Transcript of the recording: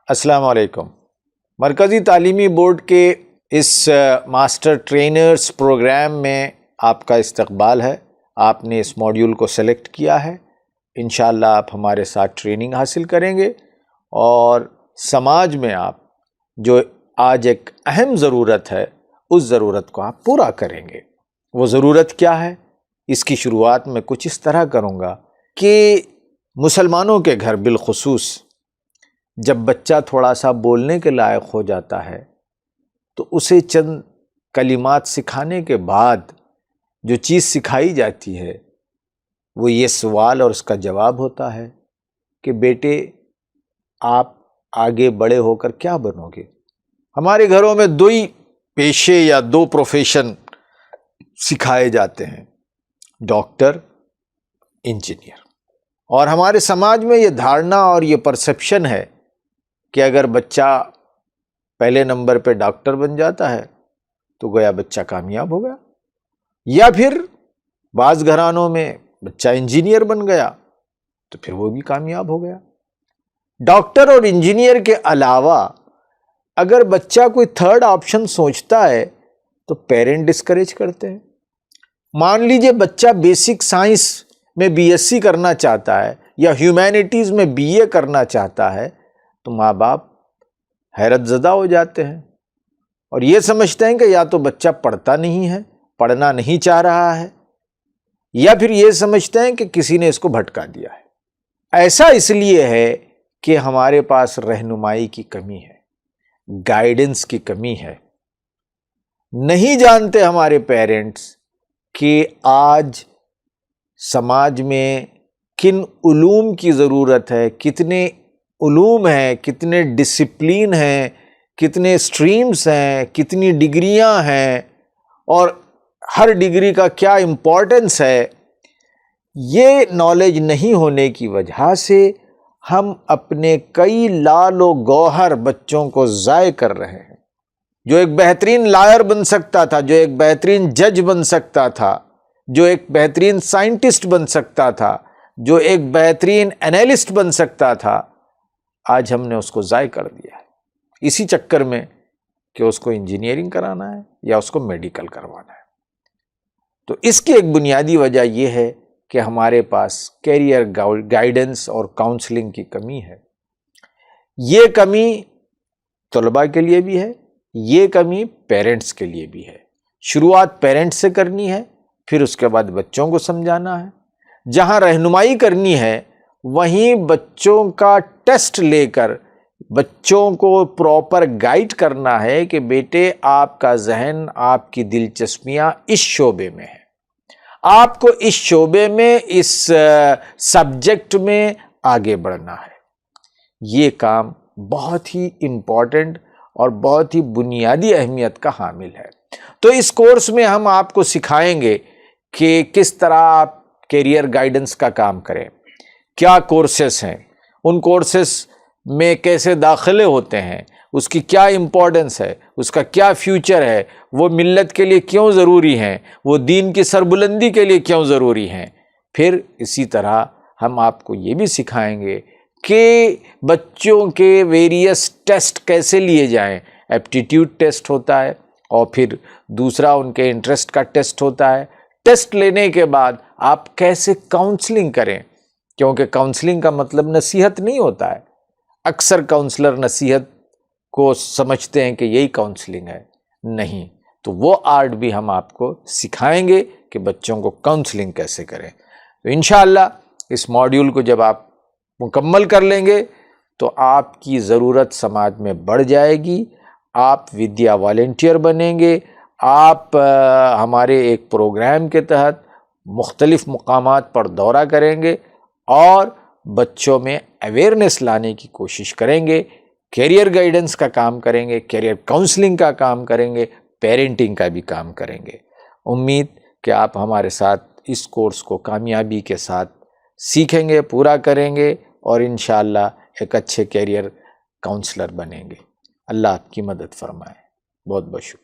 السلام علیکم۔ مرکزی تعلیمی بورڈ کے اس ماسٹر ٹرینرز پروگرام میں آپ کا استقبال ہے۔ آپ نے اس موڈیول کو سلیکٹ کیا ہے۔ انشاءاللہ آپ ہمارے ساتھ ٹریننگ حاصل کریں گے اور سماج میں آپ جو آج ایک اہم ضرورت ہے اس ضرورت کو آپ پورا کریں گے۔ وہ ضرورت کیا ہے؟ اس کی شروعات میں کچھ اس طرح کروں گا کہ مسلمانوں کے گھر بالخصوص جب بچہ تھوڑا سا بولنے کے لائق ہو جاتا ہے تو اسے چند کلمات سکھانے کے بعد جو چیز سکھائی جاتی ہے وہ یہ سوال اور اس کا جواب ہوتا ہے کہ بیٹے آپ آگے بڑے ہو کر کیا بنو گے؟ ہمارے گھروں میں دو ہی پیشے یا دو پروفیشن سکھائے جاتے ہیں، ڈاکٹر، انجینئر۔ اور ہمارے سماج میں یہ دھارنا اور یہ پرسپشن ہے کہ اگر بچہ پہلے نمبر پہ ڈاکٹر بن جاتا ہے تو گویا بچہ کامیاب ہو گیا، یا پھر بعض گھرانوں میں بچہ انجینئر بن گیا تو پھر وہ بھی کامیاب ہو گیا۔ ڈاکٹر اور انجینئر کے علاوہ اگر بچہ کوئی تھرڈ آپشن سوچتا ہے تو پیرنٹ ڈسکریج کرتے ہیں۔ مان لیجئے بچہ بیسک سائنس میں بی ایس سی کرنا چاہتا ہے یا ہیومینٹیز میں بی اے کرنا چاہتا ہے تو ماں باپ حیرت زدہ ہو جاتے ہیں اور یہ سمجھتے ہیں کہ یا تو بچہ پڑھتا نہیں ہے، پڑھنا نہیں چاہ رہا ہے، یا پھر یہ سمجھتے ہیں کہ کسی نے اس کو بھٹکا دیا ہے۔ ایسا اس لیے ہے کہ ہمارے پاس رہنمائی کی کمی ہے، گائیڈنس کی کمی ہے۔ نہیں جانتے ہمارے پیرنٹس کہ آج سماج میں کن علوم کی ضرورت ہے، کتنے علوم ہیں، کتنے ڈسپلین ہیں، کتنے سٹریمز ہیں، کتنی ڈگریاں ہیں اور ہر ڈگری کا کیا امپورٹنس ہے۔ یہ نالج نہیں ہونے کی وجہ سے ہم اپنے کئی لعل و گوہر بچوں کو ضائع کر رہے ہیں۔ جو ایک بہترین لائر بن سکتا تھا، جو ایک بہترین جج بن سکتا تھا، جو ایک بہترین سائنٹسٹ بن سکتا تھا، جو ایک بہترین انالسٹ بن سکتا تھا، آج ہم نے اس کو ضائع کر دیا ہے اسی چکر میں کہ اس کو انجینئرنگ کرانا ہے یا اس کو میڈیکل کروانا ہے۔ تو اس کی ایک بنیادی وجہ یہ ہے کہ ہمارے پاس کیریئر گائیڈنس اور کاؤنسلنگ کی کمی ہے۔ یہ کمی طلباء کے لیے بھی ہے، یہ کمی پیرنٹس کے لیے بھی ہے۔ شروعات پیرنٹس سے کرنی ہے، پھر اس کے بعد بچوں کو سمجھانا ہے۔ جہاں رہنمائی کرنی ہے وہیں بچوں کا ٹیسٹ لے کر بچوں کو پراپر گائیڈ کرنا ہے کہ بیٹے آپ کا ذہن، آپ کی دلچسپیاں اس شعبے میں ہیں، آپ کو اس شعبے میں، اس سبجیکٹ میں آگے بڑھنا ہے۔ یہ کام بہت ہی امپورٹنٹ اور بہت ہی بنیادی اہمیت کا حامل ہے۔ تو اس کورس میں ہم آپ کو سکھائیں گے کہ کس طرح آپ کیریئر گائیڈنس کا کام کریں، کیا کورسز ہیں، ان کورسز میں کیسے داخلے ہوتے ہیں، اس کی کیا امپورٹنس ہے، اس کا کیا فیوچر ہے، وہ ملت کے لیے کیوں ضروری ہیں، وہ دین کی سربلندی کے لیے کیوں ضروری ہیں۔ پھر اسی طرح ہم آپ کو یہ بھی سکھائیں گے کہ بچوں کے ویریس ٹیسٹ کیسے لیے جائیں۔ ایپٹیٹیوڈ ٹیسٹ ہوتا ہے اور پھر دوسرا ان کے انٹرسٹ کا ٹیسٹ ہوتا ہے۔ ٹیسٹ لینے کے بعد آپ کیسے کاؤنسلنگ کریں، کیونکہ کاؤنسلنگ کا مطلب نصیحت نہیں ہوتا ہے۔ اکثر کاؤنسلر نصیحت کو سمجھتے ہیں کہ یہی کاؤنسلنگ ہے، نہیں۔ تو وہ آرٹ بھی ہم آپ کو سکھائیں گے کہ بچوں کو کاؤنسلنگ کیسے کریں۔ تو انشاءاللہ اس موڈیول کو جب آپ مکمل کر لیں گے تو آپ کی ضرورت سماج میں بڑھ جائے گی، آپ ودیا والنٹیئر بنیں گے، آپ ہمارے ایک پروگرام کے تحت مختلف مقامات پر دورہ کریں گے اور بچوں میں اویئرنیس لانے کی کوشش کریں گے، کیریئر گائیڈنس کا کام کریں گے، کیریئر کاؤنسلنگ کا کام کریں گے، پیرنٹنگ کا بھی کام کریں گے۔ امید کہ آپ ہمارے ساتھ اس کورس کو کامیابی کے ساتھ سیکھیں گے، پورا کریں گے اور انشاءاللہ ایک اچھے کیریئر کاؤنسلر بنیں گے۔ اللہ آپ کی مدد فرمائے۔ بہت بہت شکریہ۔